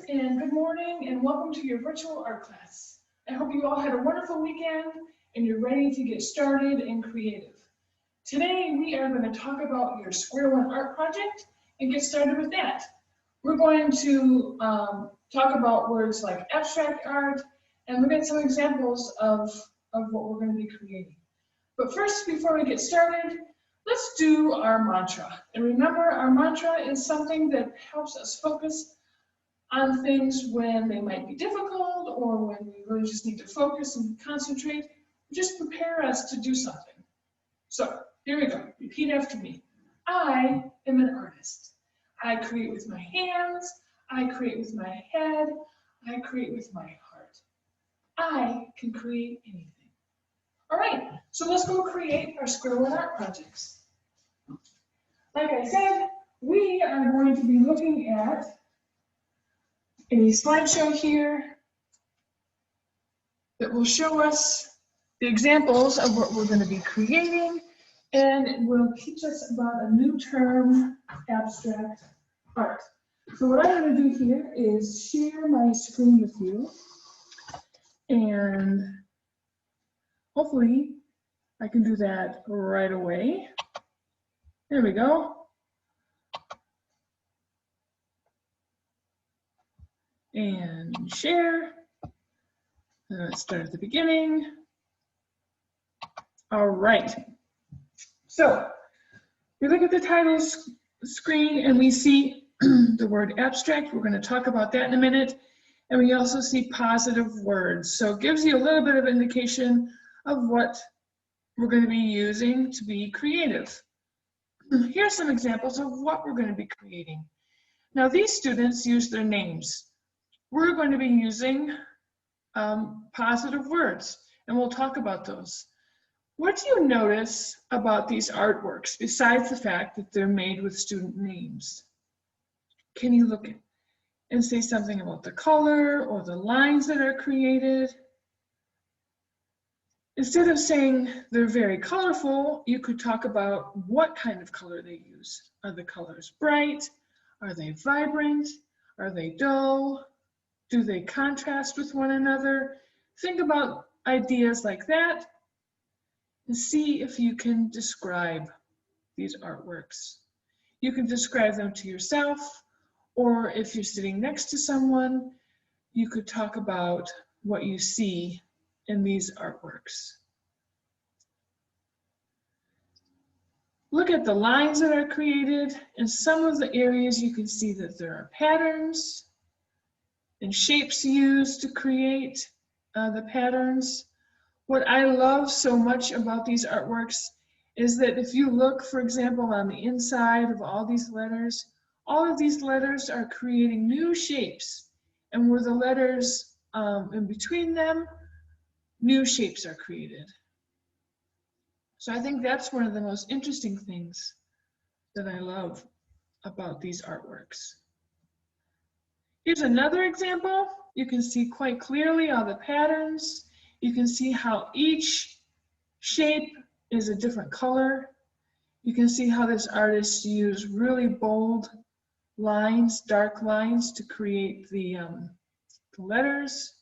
and good morning and welcome to your virtual art class. I hope you all had a wonderful weekend and you're ready to get started and creative. Today we are going to talk about your Square One art project and get started with that. We're going to talk about words like abstract art and look at some examples of what we're going to be creating. But first, before we get started, let's do our mantra. And remember, our mantra is something that helps us focus on things when they might be difficult or when we really just need to focus and concentrate. Just prepare us to do something. So here we go. Repeat after me. I am an artist. I create with my hands. I create with my head. I create with my heart. I can create anything. All right, so let's go create our Square One art projects. Like I said, we are going to be looking at a slideshow here that will show us the examples of what we're going to be creating, and it will teach us about a new term, abstract art. So what I'm going to do here is share my screen with you, and hopefully I can do that right away. There we go. And share. And let's start at the beginning. All right. So we look at the title screen and we see the word abstract. We're going to talk about that in a minute. And we also see positive words. So it gives you a little bit of indication of what we're going to be using to be creative. Here's some examples of what we're going to be creating. Now these students use their names. We're going to be using positive words, and we'll talk about those. What do you notice about these artworks besides the fact that they're made with student names? Can you look at and say something about the color or the lines that are created? Instead of saying they're very colorful, you could talk about what kind of color they use. Are the colors bright? Are they vibrant? Are they dull? Do they contrast with one another? Think about ideas like that and see if you can describe these artworks. You can describe them to yourself, or if you're sitting next to someone, you could talk about what you see in these artworks. Look at the lines that are created. In some of the areas you can see that there are patterns and shapes used to create the patterns. What I love so much about these artworks is that if you look, for example, on the inside of all these letters, all of these letters are creating new shapes. And where the letters in between them, new shapes are created. So I think that's one of the most interesting things that I love about these artworks. Here's another example. You can see quite clearly all the patterns. You can see how each shape is a different color. You can see how this artist used really bold lines, dark lines to create the letters.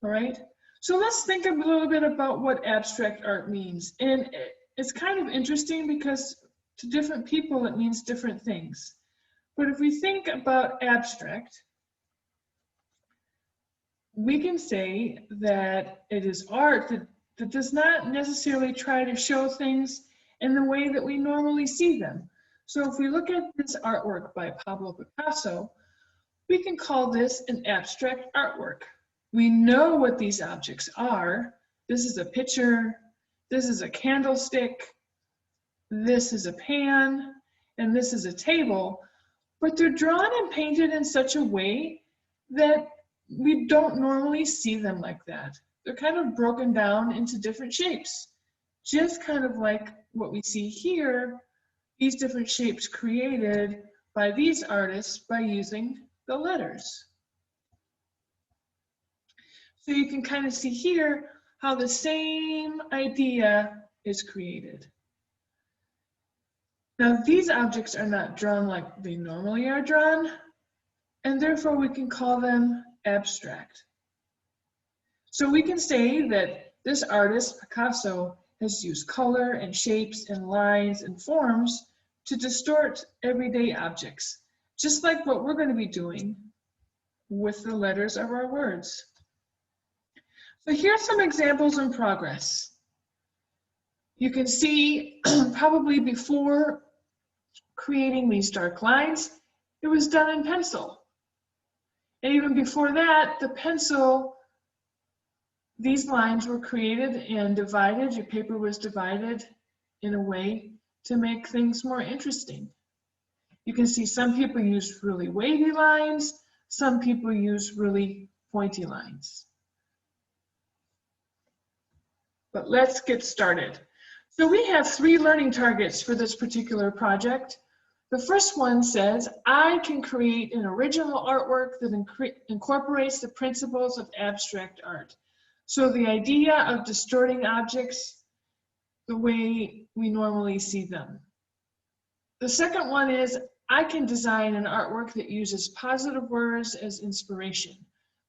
All right, so let's think a little bit about what abstract art means. And it's kind of interesting because to different people it means different things. But if we think about abstract, we can say that it is art that does not necessarily try to show things in the way that we normally see them. So if we look at this artwork by Pablo Picasso, we can call this an abstract artwork. We know what these objects are. This is a pitcher, this is a candlestick, this is a pan, and this is a table. But they're drawn and painted in such a way that we don't normally see them like that. They're kind of broken down into different shapes, just kind of like what we see here, these different shapes created by these artists by using the letters. So you can kind of see here how the same idea is created. Now these objects are not drawn like they normally are drawn, and therefore we can call them abstract. So we can say that this artist, Picasso, has used color and shapes and lines and forms to distort everyday objects, just like what we're going to be doing with the letters of our words. So here's some examples in progress. You can see probably before creating these dark lines, it was done in pencil. And even before that, the pencil, these lines were created and divided. Your paper was divided in a way to make things more interesting. You can see some people use really wavy lines, some people use really pointy lines. But let's get started. So we have 3 learning targets for this particular project. The first one says, I can create an original artwork that incorporates the principles of abstract art. So the idea of distorting objects the way we normally see them. The second one is, I can design an artwork that uses positive words as inspiration.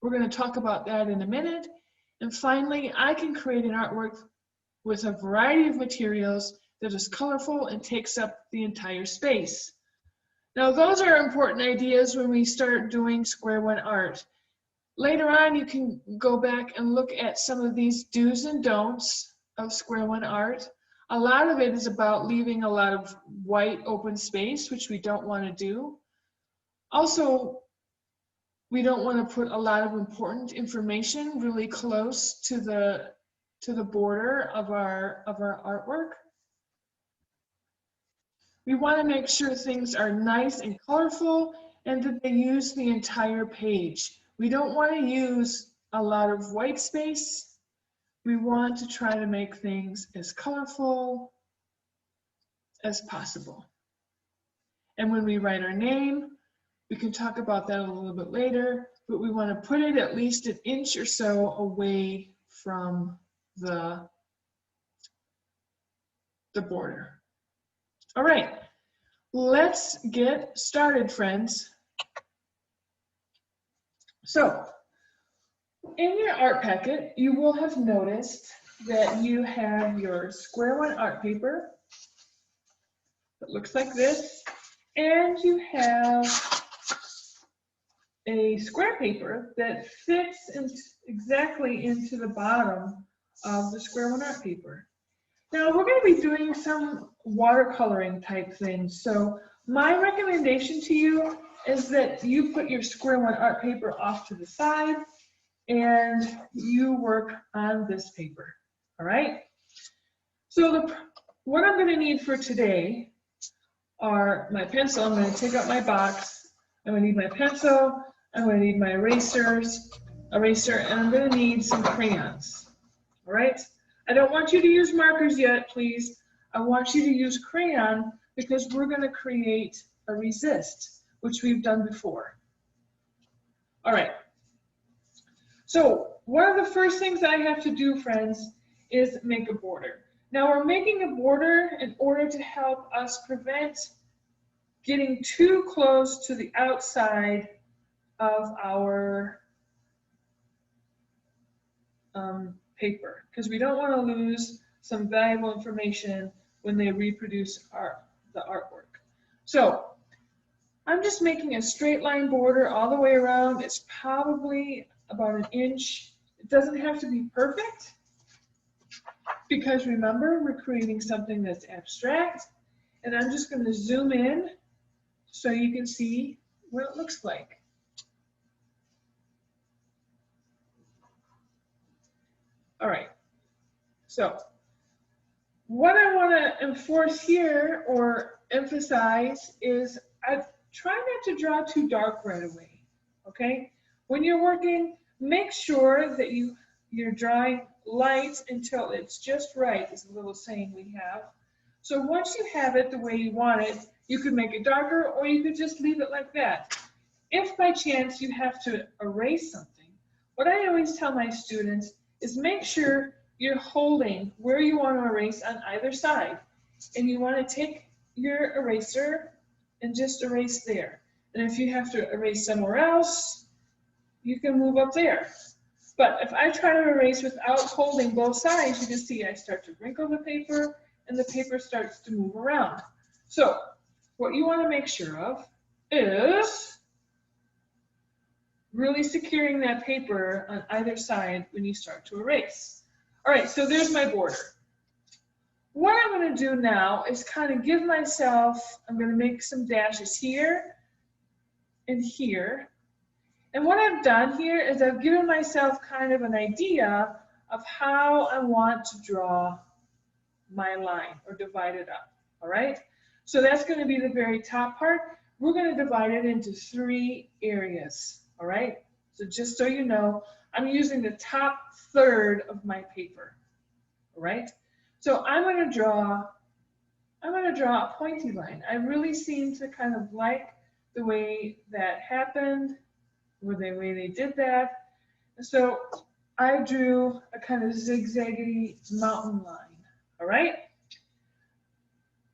We're going to talk about that in a minute. And finally, I can create an artwork with a variety of materials that is colorful and takes up the entire space. Now, those are important ideas when we start doing Square One art. Later on, you can go back and look at some of these do's and don'ts of Square One art. A lot of it is about leaving a lot of white open space, which we don't want to do. Also, we don't want to put a lot of important information really close to the border of our artwork. We want to make sure things are nice and colorful and that they use the entire page. We don't want to use a lot of white space. We want to try to make things as colorful as possible. And when we write our name, we can talk about that a little bit later, but we want to put it at least an inch or so away from the border. All right, let's get started, friends. So, in your art packet, you will have noticed that you have your Square One art paper that looks like this, and you have a square paper that fits exactly into the bottom of the Square One art paper. Now, we're going to be doing some watercoloring type things, so my recommendation to you is that you put your Square One art paper off to the side and you work on this paper, all right? So what I'm going to need for today are my pencil. I'm going to take out my box. I'm going to need my pencil. I'm going to need my eraser, and I'm going to need some crayons, all right? I don't want you to use markers yet, please. I want you to use crayon because we're going to create a resist, which we've done before. All right. So one of the first things I have to do, friends, is make a border. Now we're making a border in order to help us prevent getting too close to the outside of our paper, because we don't want to lose some valuable information when they reproduce the artwork. So I'm just making a straight line border all the way around. It's probably about an inch. It doesn't have to be perfect, because remember, we're creating something that's abstract, and I'm just going to zoom in so you can see what it looks like. All right, so what I want to enforce here or emphasize is I try not to draw too dark right away, okay? When you're working, make sure that you're drawing light until it's just right, is a little saying we have. So once you have it the way you want it, you could make it darker or you could just leave it like that. If by chance you have to erase something, what I always tell my students is make sure you're holding where you want to erase on either side. And you want to take your eraser and just erase there. And if you have to erase somewhere else, you can move up there. But if I try to erase without holding both sides, you can see I start to wrinkle the paper and the paper starts to move around. So what you want to make sure of is really securing that paper on either side when you start to erase. All right, so there's my border. What I'm going to do now is kind of give myself, I'm going to make some dashes here and here. And what I've done here is I've given myself kind of an idea of how I want to draw my line or divide it up, all right? So that's going to be the very top part. We're going to divide it into 3 areas, all right? So just so you know, I'm using the top third of my paper, all right? So I'm going to draw a pointy line. I really seem to kind of like the way that happened, or the way they did that. So I drew a kind of zigzaggy mountain line, all right?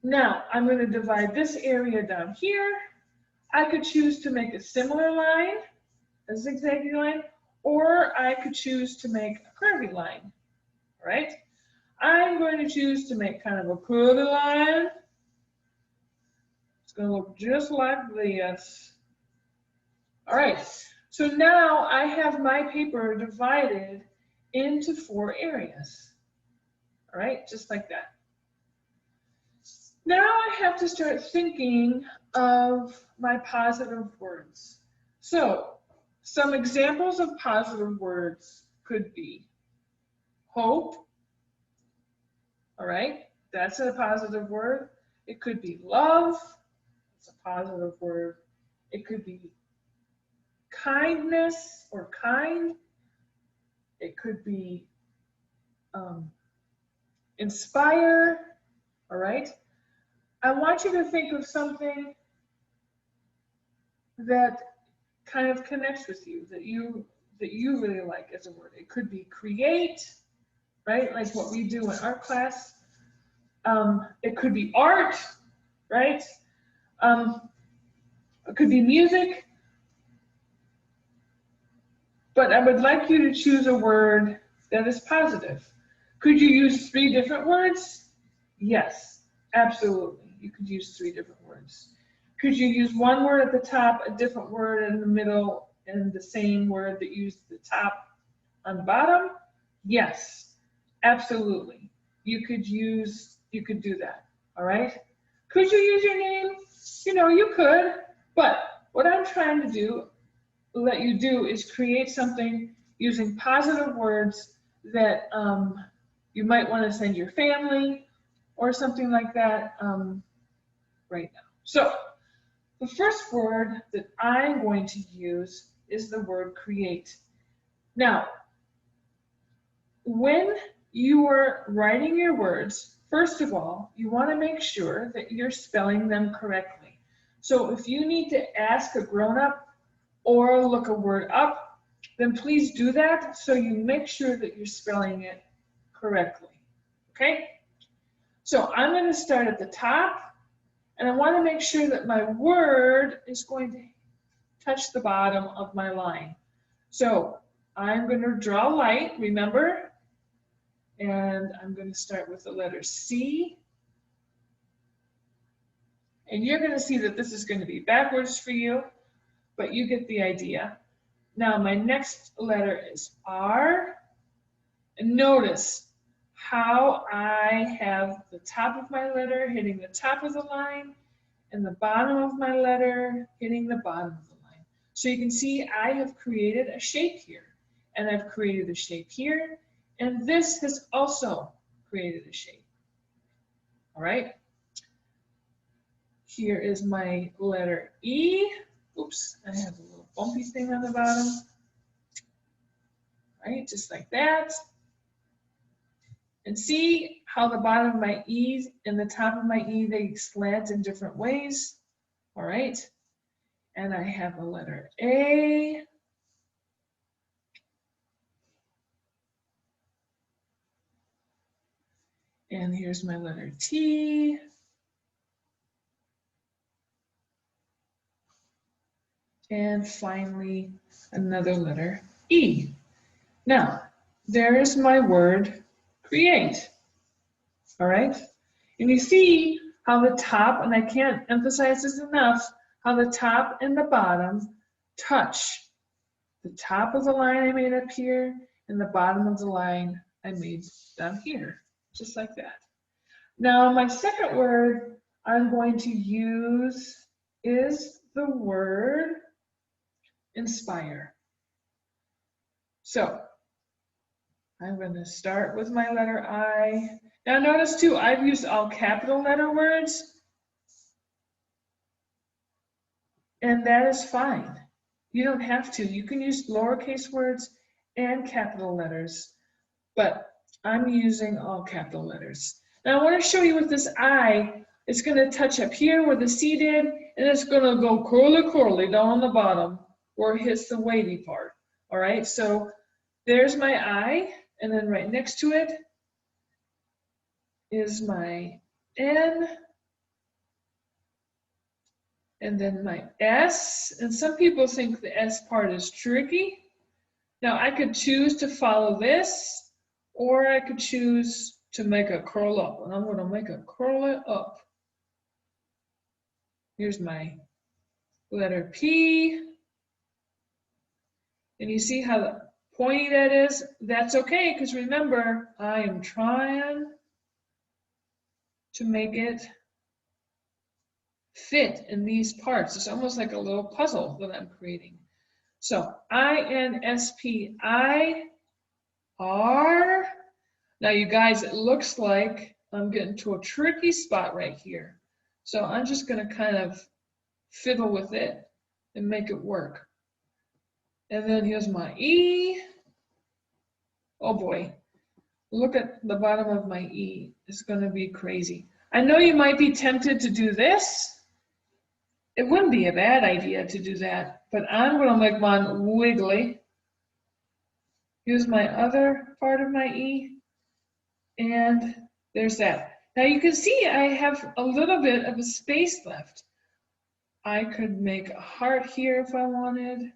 Now I'm going to divide this area down here. I could choose to make a similar line, a zigzaggy line, or I could choose to make a curvy line, all right? I'm going to choose to make kind of a curvy line. It's going to look just like this. All right, so now I have my paper divided into 4 areas. All right, just like that. Now I have to start thinking of my positive words. So some examples of positive words could be hope. All right, that's a positive word. It could be love. It's a positive word. It could be kindness or kind. It could be inspire. All right. I want you to think of something that kind of connects with you, that you really like as a word. It could be create, right? Like what we do in art class. It could be art, right? It could be music. But I would like you to choose a word that is positive. Could you use 3 different words? Yes, absolutely. You could use 3 different words. Could you use one word at the top, a different word in the middle, and the same word that used the top on the bottom? Yes, absolutely. You could do that, all right? Could you use your name? You know, you could, but what I'm trying to let you do is create something using positive words that you might want to send your family or something like that right now. So the first word that I'm going to use is the word create. Now, when you are writing your words, first of all, you want to make sure that you're spelling them correctly. So if you need to ask a grown-up or look a word up, then please do that so you make sure that you're spelling it correctly, okay? So I'm going to start at the top, and I want to make sure that my word is going to touch the bottom of my line. So I'm going to draw light, remember, and I'm going to start with the letter C. And you're going to see that this is going to be backwards for you, but you get the idea. Now my next letter is R. And notice how I have the top of my letter hitting the top of the line and the bottom of my letter hitting the bottom of the line. So you can see I have created a shape here, and I've created a shape here, and this has also created a shape. All right. Here is my letter E. Oops, I have a little bumpy thing on the bottom. Right, just like that. And see how the bottom of my E and the top of my E, they slant in different ways. All right. And I have a letter A. And here's my letter T. And finally, another letter, E. Now, there is my word, create. All right? And you see how the top, and I can't emphasize this enough, how the top and the bottom touch. The top of the line I made up here, and the bottom of the line I made down here, just like that. Now, my second word I'm going to use is the word inspire. So, I'm going to start with my letter I. Now, notice too, I've used all capital letter words, and that is fine. You don't have to. You can use lowercase words and capital letters, but I'm using all capital letters. Now I want to show you with this I, it's going to touch up here where the C did, and it's going to go curly down on the bottom where it hits the wavy part. All right, so there's my I, and then right next to it is my N, and then my S, and some people think the S part is tricky. Now I could choose to follow this, or I could choose to make a curl up, and I'm going to make a curl it up. Here's my letter P, and you see how pointy that is? That's okay, because remember, I am trying to make it fit in these parts. It's almost like a little puzzle that I'm creating. So I-N-S-P-I-R. Now you guys, it looks like I'm getting to a tricky spot right here. So I'm just going to kind of fiddle with it and make it work. And then here's my E. Oh boy, look at the bottom of my E. It's going to be crazy. I know you might be tempted to do this. It wouldn't be a bad idea to do that, but I'm going to make mine wiggly. Here's my other part of my E, and there's that. Now you can see I have a little bit of a space left. I could make a heart here if I wanted,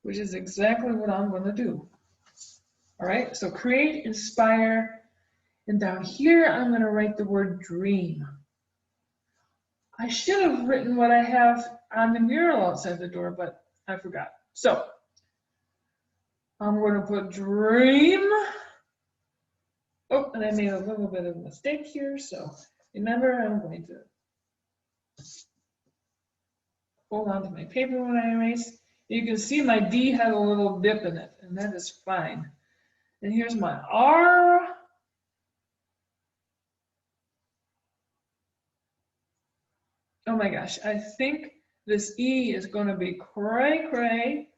which is exactly what I'm going to do. All right, so create, inspire, and down here I'm going to write the word dream. I should have written what I have on the mural outside the door, but I forgot. So I'm going to put dream. Oh, and I made a little bit of a mistake here. So remember, I'm going to hold on to my paper when I erase. You can see my D had a little dip in it, and that is fine. And here's my R. Oh my gosh, I think this E is going to be cray cray.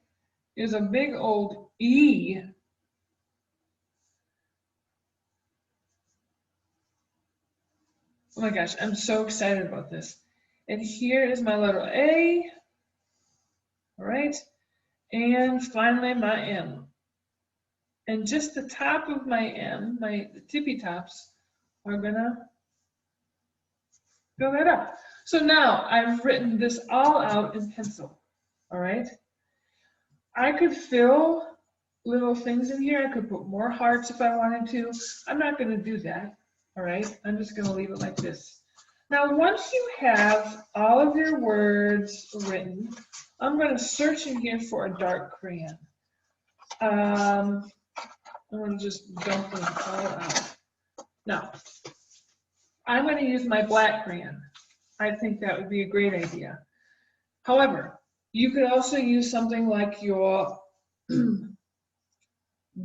Here's a big old E. Oh my gosh, I'm so excited about this. And here is my letter A. All right. And finally my M. And just the top of my M, the tippy tops, are gonna fill that up. So now I've written this all out in pencil. All right. I could fill little things in here. I could put more hearts if I wanted to. I'm not going to do that. All right. I'm just going to leave it like this. Now, once you have all of your words written, I'm going to search in here for a dark crayon. I'm going to just dump them all out. Now, I'm going to use my black crayon. I think that would be a great idea. However, you could also use something like your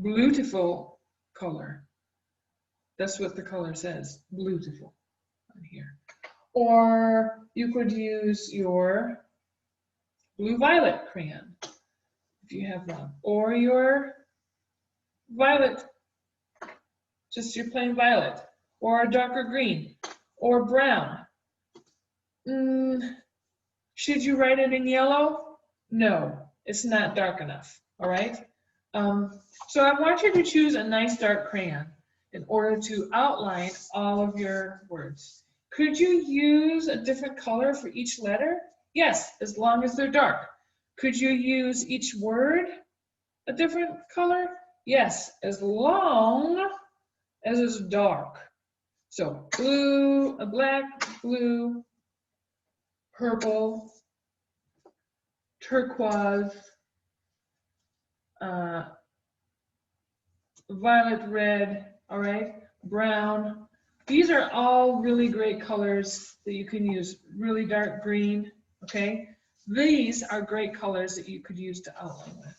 beautiful color. That's what the color says, beautiful on here. Or you could use your blue violet crayon, if you have one. Or your violet, just your plain violet. Or a darker green. Or brown. Should you write it in yellow? No, it's not dark enough, all right? So I want you to choose a nice dark crayon in order to outline all of your words. Could you use a different color for each letter? Yes, as long as they're dark. Could you use each word a different color? Yes, as long as it's dark. So blue, a black, blue, purple, turquoise, violet red, all right, brown. These are all really great colors that you can use. Really dark green, okay? These are great colors that you could use to outline with.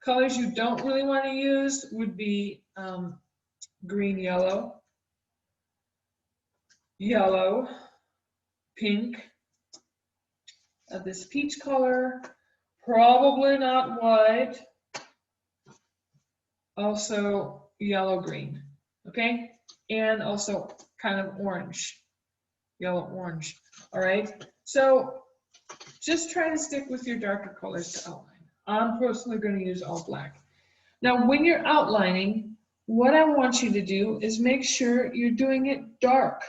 Colors you don't really want to use would be green, yellow, yellow, pink, this peach color, probably not white, also yellow green, okay? And also kind of orange, yellow orange, all right? So just try to stick with your darker colors to outline. I'm personally going to use all black. Now, when you're outlining, what I want you to do is make sure you're doing it dark,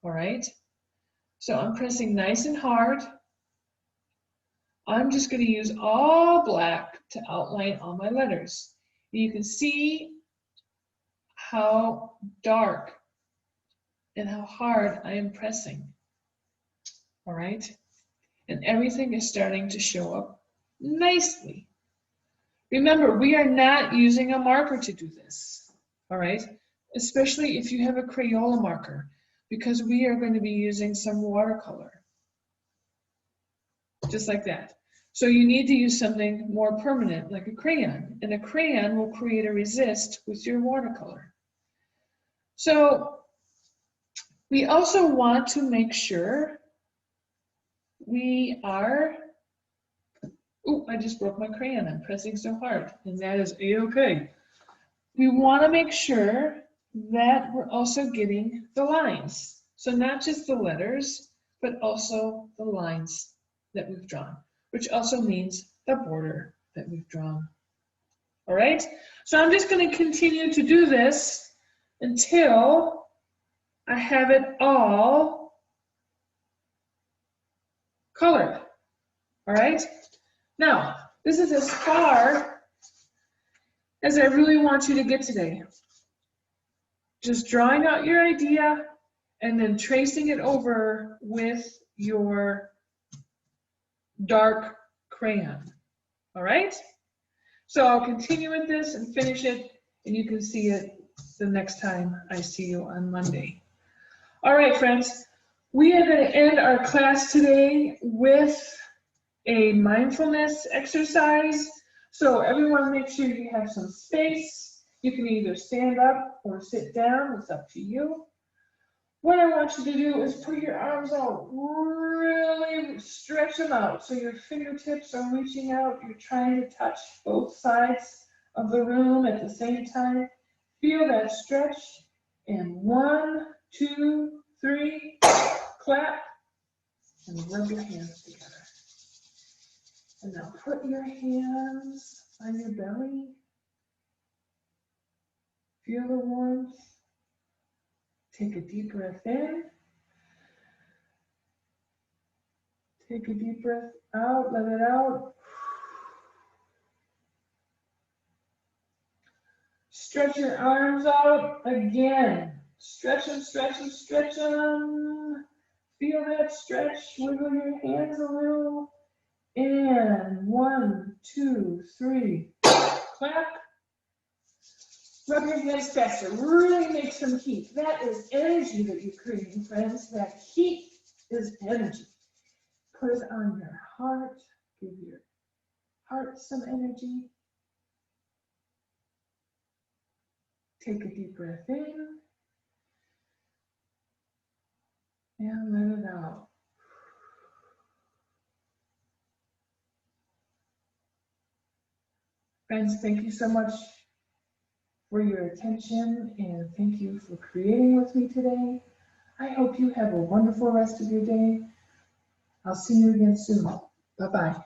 all right? So I'm pressing nice and hard. I'm just going to use all black to outline all my letters. You can see how dark and how hard I am pressing, all right? And everything is starting to show up nicely. Remember, we are not using a marker to do this, all right? Especially if you have a Crayola marker, because we are going to be using some watercolor, just like that. So you need to use something more permanent, like a crayon, and a crayon will create a resist with your watercolor. So we also want to make sure we are, oh, I just broke my crayon, I'm pressing so hard, and that is a-okay. We want to make sure that we're also getting the lines. So not just the letters, but also the lines that we've drawn, which also means the border that we've drawn. All right, so I'm just going to continue to do this until I have it all colored. All right, now this is as far as I really want you to get today. Just drawing out your idea and then tracing it over with your dark crayon. All right? So I'll continue with this and finish it, and you can see it the next time I see you on Monday. All right, friends, we are going to end our class today with a mindfulness exercise. So everyone make sure you have some space. You can either stand up or sit down, it's up to you. What I want you to do is put your arms out, really stretch them out so your fingertips are reaching out. You're trying to touch both sides of the room at the same time. Feel that stretch. And 1, 2, 3, clap, and rub your hands together. And now put your hands on your belly. Feel the warmth. Take a deep breath in. Take a deep breath out, let it out. Stretch your arms out again. Stretch them, stretch them, stretch them. Feel that stretch. Wiggle your hands a little. And 1, 2, 3. Clap. Rub your hands faster. Really make some heat. That is energy that you're creating, friends. That heat is energy. Put it on your heart. Give your heart some energy. Take a deep breath in. And let it out. Friends, thank you so much for your attention, and thank you for creating with me today. I hope you have a wonderful rest of your day. I'll see you again soon. Bye-bye.